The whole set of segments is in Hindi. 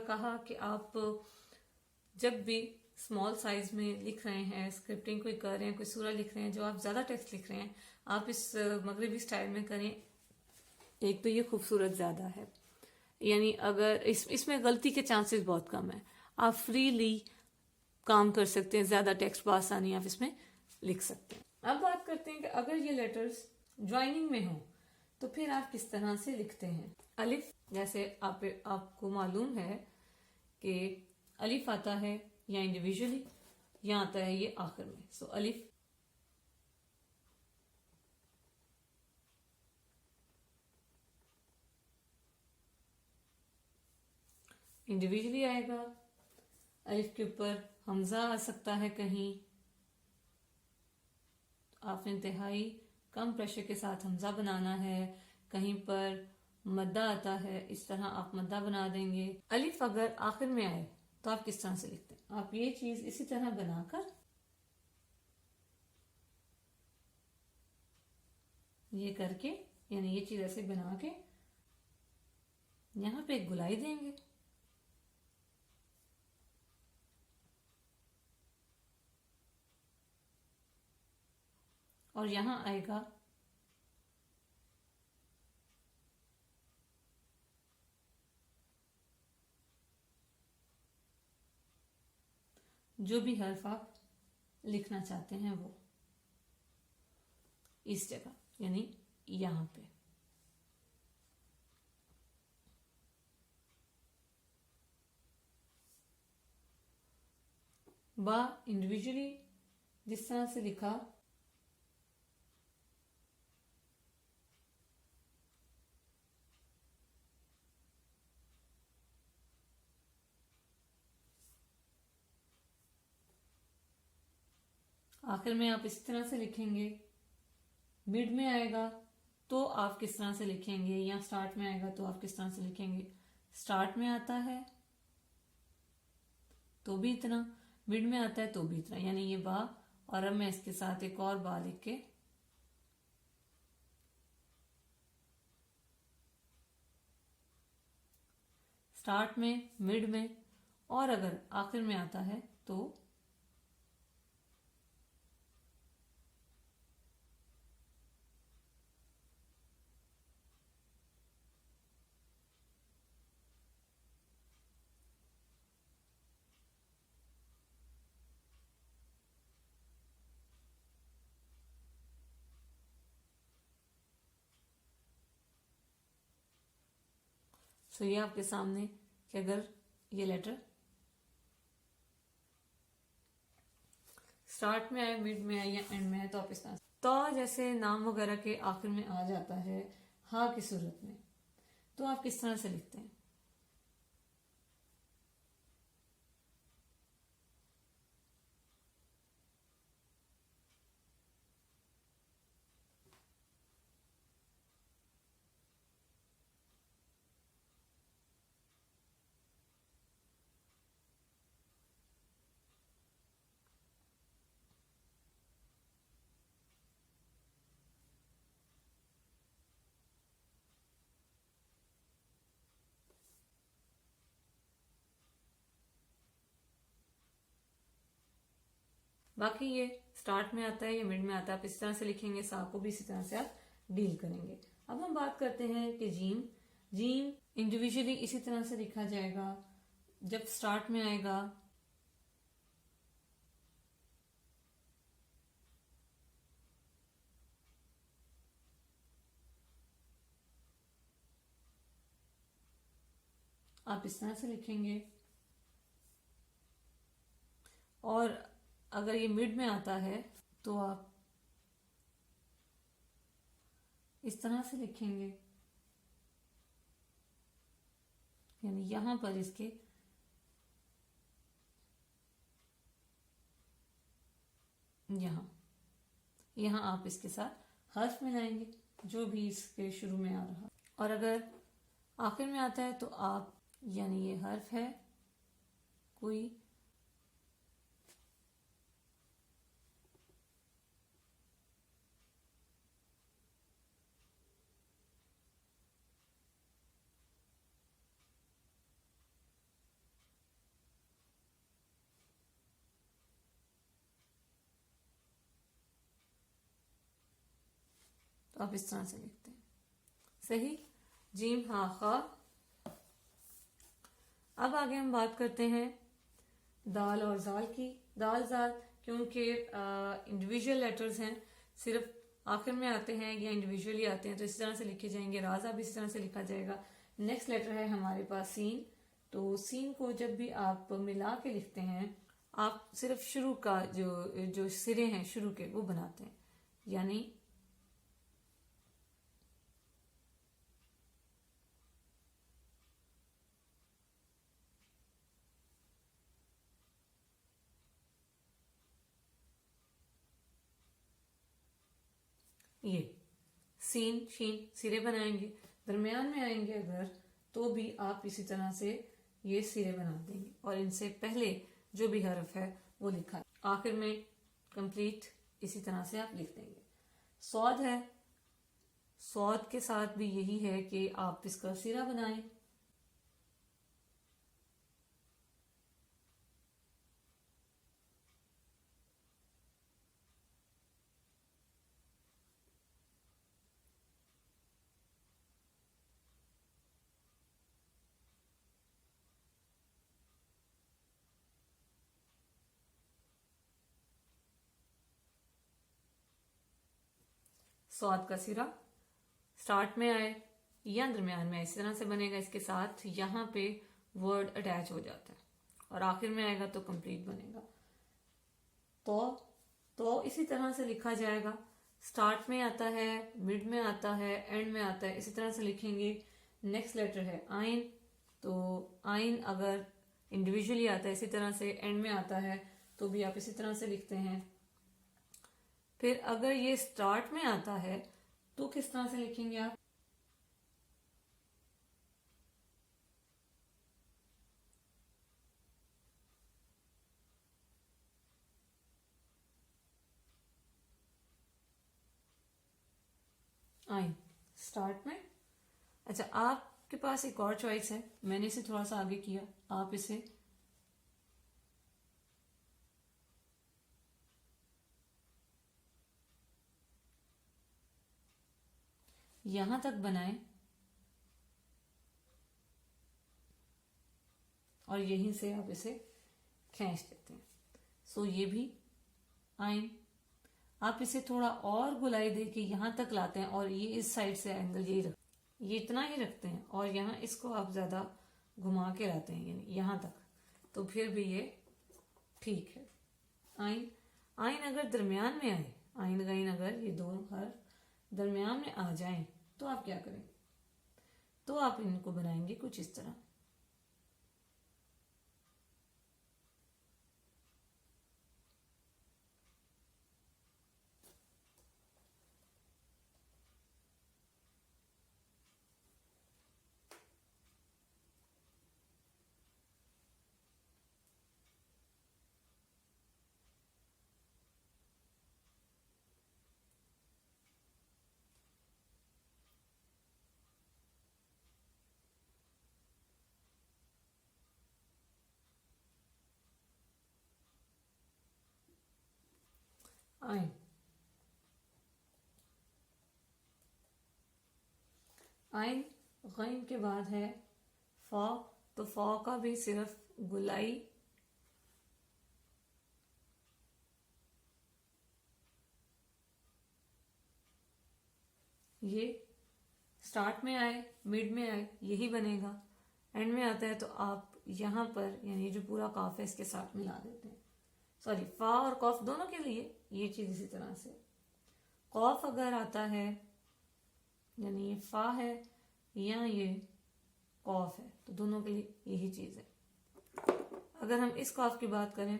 कहा कि आप जब भी स्मॉल साइज में लिख रहे हैं, स्क्रिप्टिंग कोई कर रहे हैं, कोई सूरा लिख रहे हैं, जो आप ज़्यादा टेक्स्ट लिख रहे हैं, आप इस मगरबी स्टाइल में करें। एक तो ये खूबसूरत ज़्यादा है, यानी अगर इसमें गलती के चांसेस बहुत कम है। आप फ्रीली काम कर सकते हैं, ज़्यादा टेक्स्ट बआसानी आप इसमें लिख सकते हैं। अब बात करते हैं कि अगर ये लेटर्स ज्वाइनिंग में हो तो फिर आप किस तरह से लिखते हैं। अलिफ, जैसे आपको मालूम है कि अलिफ आता है या इंडिविजुअली या आता है ये आखिर में। सो अलिफ इंडिविजुअली आएगा, अलिफ के ऊपर हमजा आ सकता है कहीं, आपने इंतहाई कम प्रेशर के साथ हमजा बनाना है, कहीं पर मद्दा आता है, इस तरह आप मद्दा बना देंगे। अलिफ अगर आखिर में आए तो आप किस तरह से लिखते हैं, आप ये चीज इसी तरह बनाकर ये करके, यानी ये चीज ऐसे बना के यहां पे एक गुलाई देंगे, और यहां आएगा जो भी हर्फ आप लिखना चाहते हैं वो इस जगह, यानी यहां पे। बा इंडिविजुअली जिस तरह से लिखा, आखिर में आप इस तरह से लिखेंगे। मिड में आएगा तो आप किस तरह से लिखेंगे, या स्टार्ट में आएगा तो आप किस तरह से लिखेंगे। स्टार्ट में आता है तो भी इतना, मिड में आता है तो भी इतना, यानी ये बा, और अब मैं इसके साथ एक और बा लिख के स्टार्ट में, मिड में, और अगर आखिर में आता है तो सो ये आपके सामने कि अगर ये लेटर स्टार्ट में आए, मिड में आए या एंड में आए तो आप इस तरह तो जैसे नाम वगैरह के आखिर में आ जाता है हा की सूरत में, तो आप किस तरह से लिखते हैं। बाकी ये स्टार्ट में आता है या मिड में आता है, आप इस तरह से लिखेंगे। सा को भी इसी तरह से आप डील करेंगे। अब हम बात करते हैं कि जीम, जीम इंडिविजुअली इसी तरह से लिखा जाएगा। जब स्टार्ट में आएगा आप इस तरह से लिखेंगे, और अगर ये मिड में आता है तो आप इस तरह से लिखेंगे, यानी यहां पर इसके यहां आप इसके साथ हर्फ मिलाएंगे जो भी इसके शुरू में आ रहा। और अगर आखिर में आता है तो आप, यानी ये हर्फ है कोई, तो आप इस तरह से लिखते हैं। सही, जीम हा खा। अब आगे हम बात करते हैं दाल और जाल की। दाल जाल क्योंकि इंडिविजुअल लेटर्स हैं, सिर्फ आखिर में आते हैं या इंडिविजुअली आते हैं, तो इसी तरह से लिखे जाएंगे। राजा भी इसी तरह से लिखा जाएगा। नेक्स्ट लेटर है हमारे पास सीन। तो सीन को जब भी आप मिला के लिखते हैं, आप सिर्फ शुरू का जो जो सिरे हैं शुरू के वो बनाते हैं, यानी ये सीन शीन सिरे बनाएंगे। दरमियान में आएंगे अगर, तो भी आप इसी तरह से ये सिरे बना देंगे और इनसे पहले जो भी हर्फ है वो लिखा है। आखिर में कंप्लीट इसी तरह से आप लिख देंगे। सौद है, सौद के साथ भी यही है कि आप इसका सिरा बनाएं। सौद का सिरा स्टार्ट में आए या दरमियान में आए, इस तरह से बनेगा। इसके साथ यहाँ पे वर्ड अटैच हो जाता है और आखिर में आएगा तो कंप्लीट बनेगा। तो इसी तरह से लिखा जाएगा। स्टार्ट में आता है, मिड में आता है, एंड में आता है, इसी तरह से लिखेंगे। नेक्स्ट लेटर है आइन। तो आइन अगर इंडिविजुअली आता है इसी तरह से, एंड में आता है तो भी आप इसी तरह से लिखते हैं। फिर अगर ये स्टार्ट में आता है तो किस तरह से लिखेंगे आप? आइन स्टार्ट में। अच्छा, आपके पास एक और चॉइस है, मैंने इसे थोड़ा सा आगे किया, आप इसे यहां तक बनाएं और यहीं से आप इसे खींच देते हैं। सो ये भी आइन। आप इसे थोड़ा और गुलाई दे के यहां तक लाते हैं और ये इस साइड से एंगल ये इतना ही रखते हैं और यहाँ इसको आप ज्यादा घुमा के लाते हैं, यानी यहां तक, तो फिर भी ये ठीक है। आइन। आइन अगर दरमियान में आए, आइन गाइन अगर ये दो हर्फ दरमियान में आ जाएं तो आप क्या करें? तो आप इनको बनाएंगे कुछ इस तरह। आइन। आइन गैन के बाद है फा। तो फा का भी सिर्फ गुलाई ये स्टार्ट में आए, मिड में आए, यही बनेगा। एंड में आता है तो आप यहां पर यानी जो पूरा काफ है इसके साथ मिला देते हैं। सॉरी, फा और कॉफ दोनों के लिए ये चीज इसी तरह से। कॉफ अगर आता है यानी ये फा है या ये कॉफ है, तो दोनों के लिए यही चीज है। अगर हम इस कॉफ की बात करें,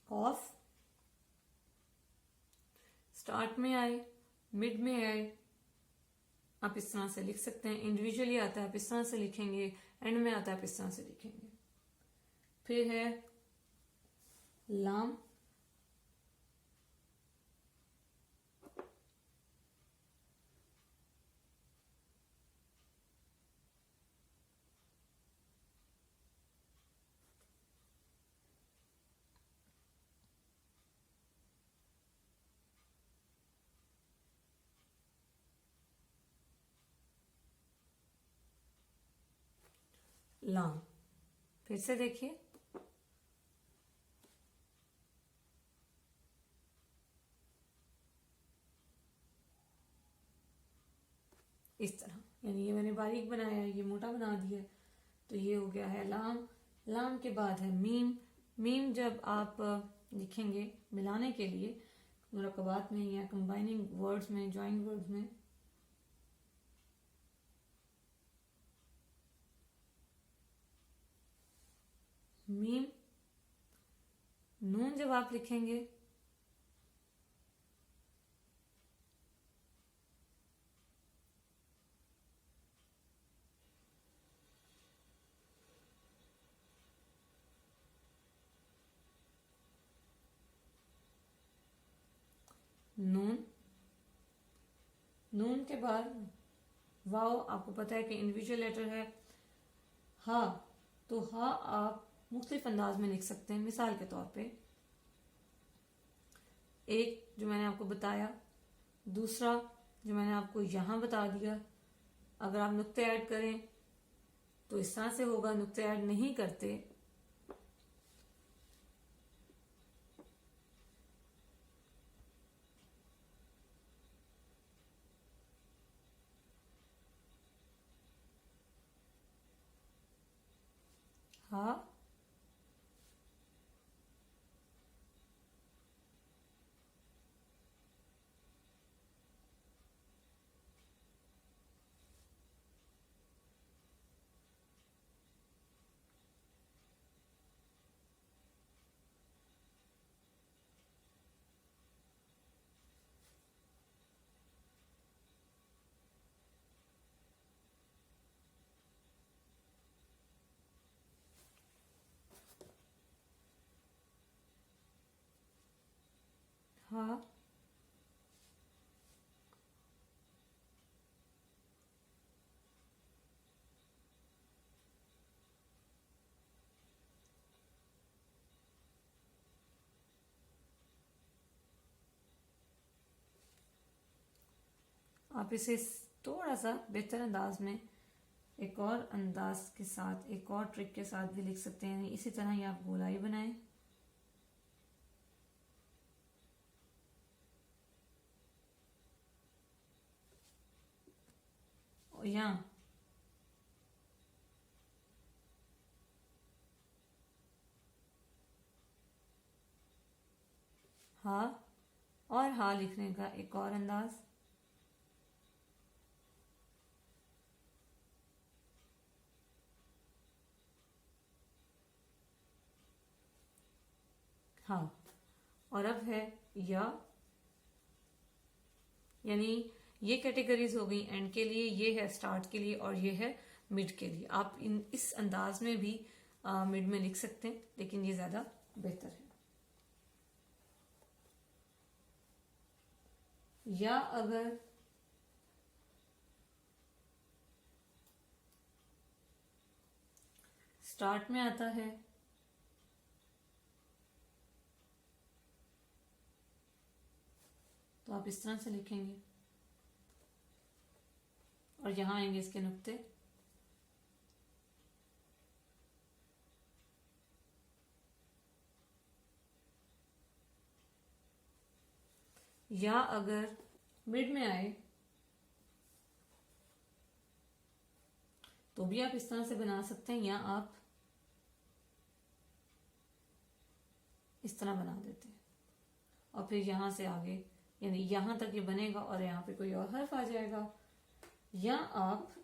कॉफ स्टार्ट में आए, मिड में आए, आप इस तरह से लिख सकते हैं। इंडिविजुअली आता है आप इस तरह से लिखेंगे, एंड में आता है आप इस तरह से लिखेंगे। फिर है लाम, लाम। फिर से देखिए, इस तरह, यानी ये मैंने बारीक बनाया, ये मोटा बना दिया, तो ये हो गया है लाम। लाम के बाद है मीम। मीम जब आप लिखेंगे मिलाने के लिए मुरकबात में या कंबाइनिंग वर्ड्स में, ज्वाइंट वर्ड्स में, मीम। नून जब आप लिखेंगे नून। नून के बाद वाव। आपको पता है कि इंडिविजुअल लेटर है। हा, तो हा आप मुख्तलिफ अंदाज में लिख सकते हैं। मिसाल के तौर पे एक जो मैंने आपको बताया, दूसरा जो मैंने आपको यहां बता दिया। अगर आप नुक्ते ऐड करें तो इस तरह से होगा, नुक्ते ऐड नहीं करते हा, हा, आप इसे थोड़ा सा बेहतर अंदाज में एक और अंदाज के साथ, एक और ट्रिक के साथ भी लिख सकते हैं। इसी तरह ही आप गोलाई बनाएं। और यहाँ हा और हा लिखने का एक और अंदाज। हाँ, और अब है या, यानी ये कैटेगरीज हो गई एंड के लिए, ये है स्टार्ट के लिए, और ये है मिड के लिए। आप इस अंदाज में भी मिड में लिख सकते हैं, लेकिन ये ज्यादा बेहतर है। या अगर स्टार्ट में आता है तो आप इस तरह से लिखेंगे, और यहां आएंगे इसके नुक्ते। या अगर मिड में आए तो भी आप इस तरह से बना सकते हैं, या आप इस तरह बना देते हैं, और फिर यहां से आगे, यानी यहां तक ये बनेगा और यहां पे कोई और हर्फ आ जाएगा। या आप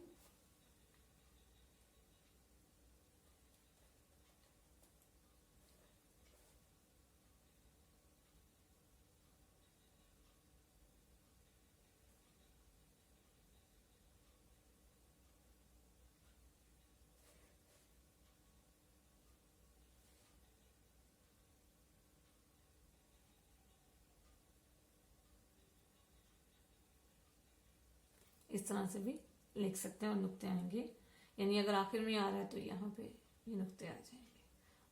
इस तरह से भी लिख सकते हैं और नुक्ते आएंगे, यानी अगर आखिर में आ रहा है तो यहाँ पे ये नुक्ते आ जाएंगे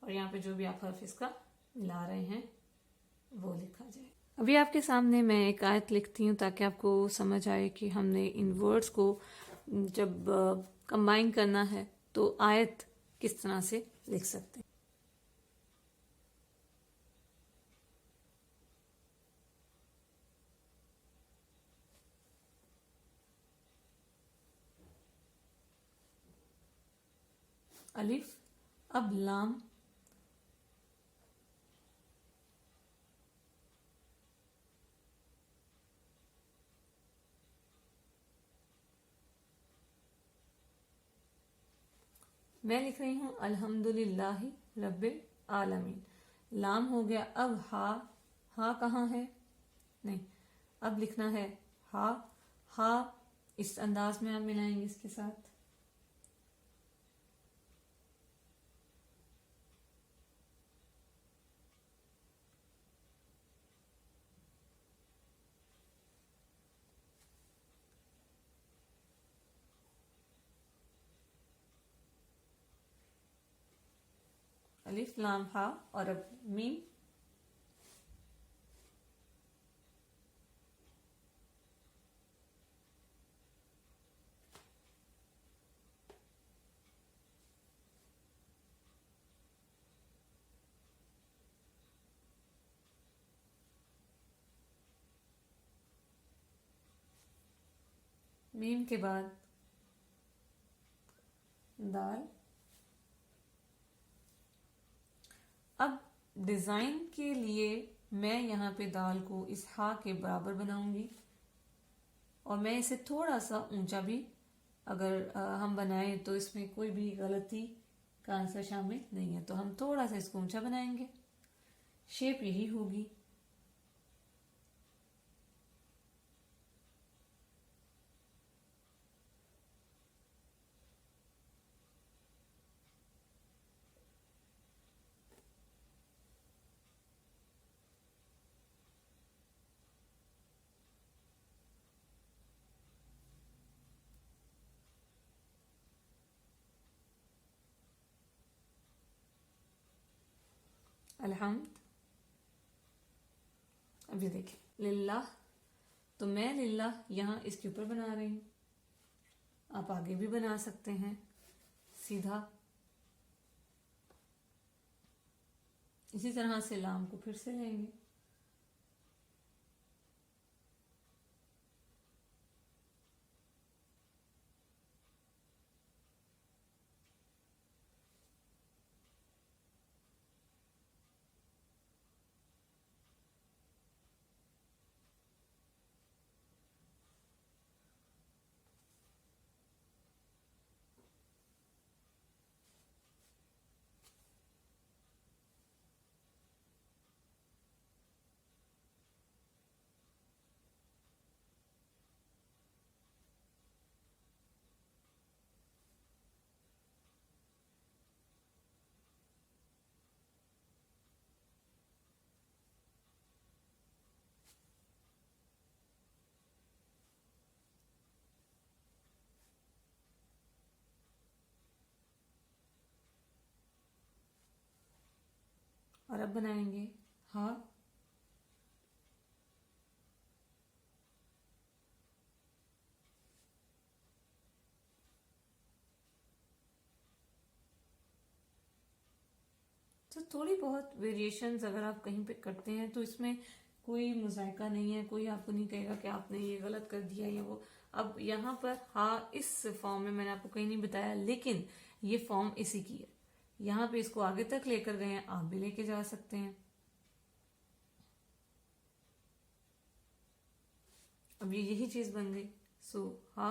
और यहाँ पे जो भी आप हर्फ इसका मिला रहे हैं वो लिखा जाए। अभी आपके सामने मैं एक आयत लिखती हूँ ताकि आपको समझ आए कि हमने इन वर्ड्स को जब कंबाइन करना है तो आयत किस तरह से लिख सकते हैं। अलिफ, अब लाम, मैं लिख रही हूं अल्हम्दुलिल्लाहि रब्बिल आलमीन। लाम हो गया। अब हा, हा कहाँ है? नहीं, अब लिखना है हा। हा इस अंदाज में आप मिलाएंगे इसके साथ। अलिफ लाम हा और अब मीम। मीम के बाद दाल। अब डिजाइन के लिए मैं यहाँ पे दाल को इस हा के बराबर बनाऊंगी और मैं इसे थोड़ा सा ऊंचा भी अगर हम बनाएं तो इसमें कोई भी गलती का आंसर शामिल नहीं है, तो हम थोड़ा सा इसको ऊंचा बनाएंगे। शेप यही होगी। अलहम्द। अभी देखिए लिल्लाह, तो मैं लिल्लाह यहाँ इसके ऊपर बना रही हूँ। आप आगे भी बना सकते हैं सीधा। इसी तरह से लाम को फिर से लेंगे। और अब बनाएंगे हा। तो थोड़ी बहुत वेरिएशंस अगर आप कहीं पे करते हैं तो इसमें कोई मुजायका नहीं है, कोई आपको नहीं कहेगा कि आपने ये गलत कर दिया या वो। अब यहाँ पर हा इस फॉर्म में मैंने आपको कहीं नहीं बताया, लेकिन ये फॉर्म इसी की है। यहाँ पे इसको आगे तक लेकर गए हैं, आप भी लेके जा सकते हैं। अब ये यही चीज बन गई। सो हा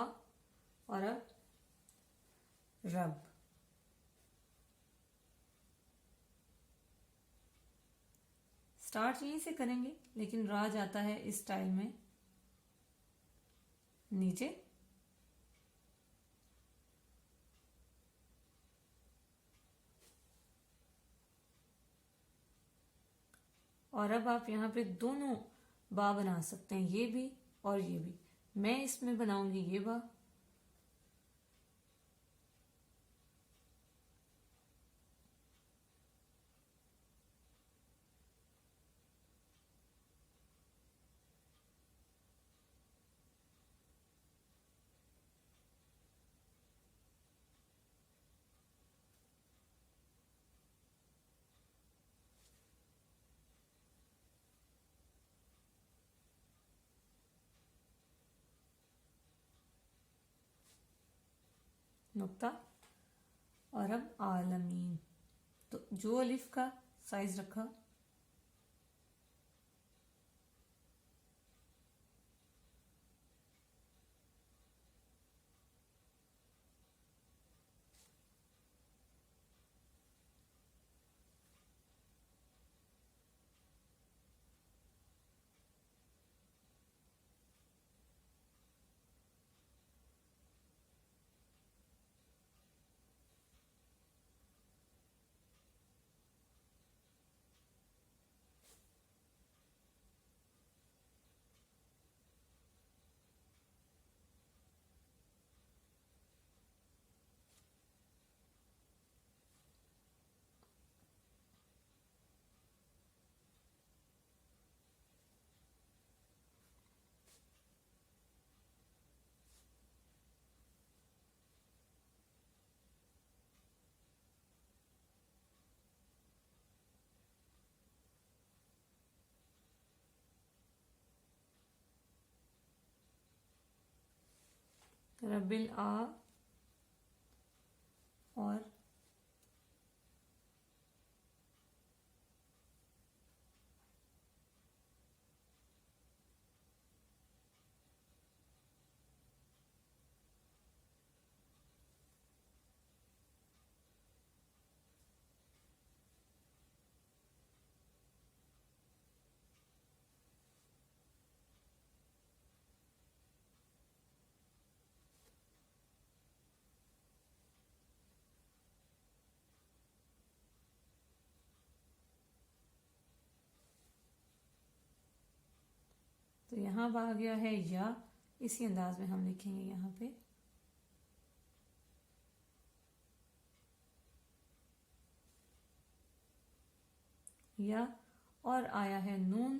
और अब रब। स्टार्ट यहीं से करेंगे, लेकिन रा जाता है इस स्टाइल में नीचे। और अब आप यहाँ पे दोनों बा बना सकते हैं, ये भी और ये भी। मैं इसमें बनाऊंगी ये बा, नुक्ता, और अब आलमीन। तो जो अलिफ का साइज रखा, रबिल आ, और तो यहाँ आ गया है या। इसी अंदाज में हम लिखेंगे यहाँ पे या, और आया है नून।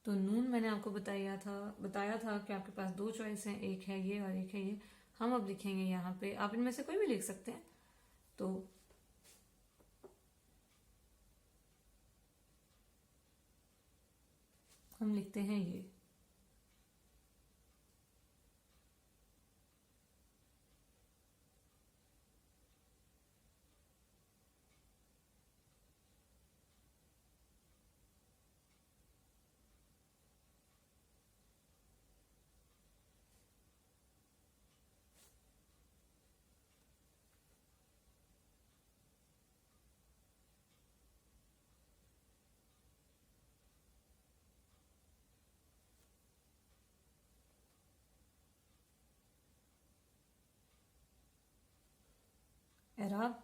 तो नून मैंने आपको बताया था कि आपके पास दो चॉइस हैं, एक है ये और एक है ये। हम अब लिखेंगे यहाँ पे, आप इनमें से कोई भी लिख सकते हैं। तो हम लिखते हैं ये। एराब,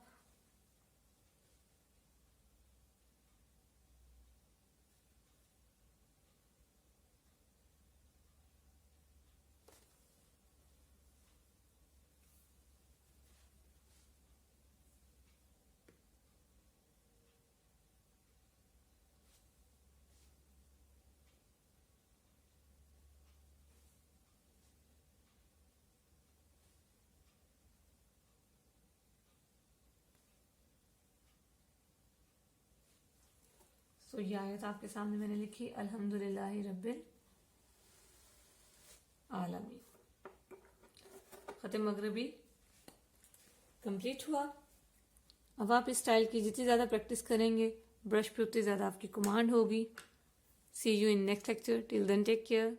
तो ये आयत आपके सामने मैंने लिखी, अल्हम्दुलिल्लाहि रब्बिल आलमीन। खत मगरबी कंप्लीट हुआ। अब आप इस स्टाइल की जितनी ज़्यादा प्रैक्टिस करेंगे ब्रश पे, उतनी ज़्यादा आपकी कमांड होगी। See you in next lecture, till then take care.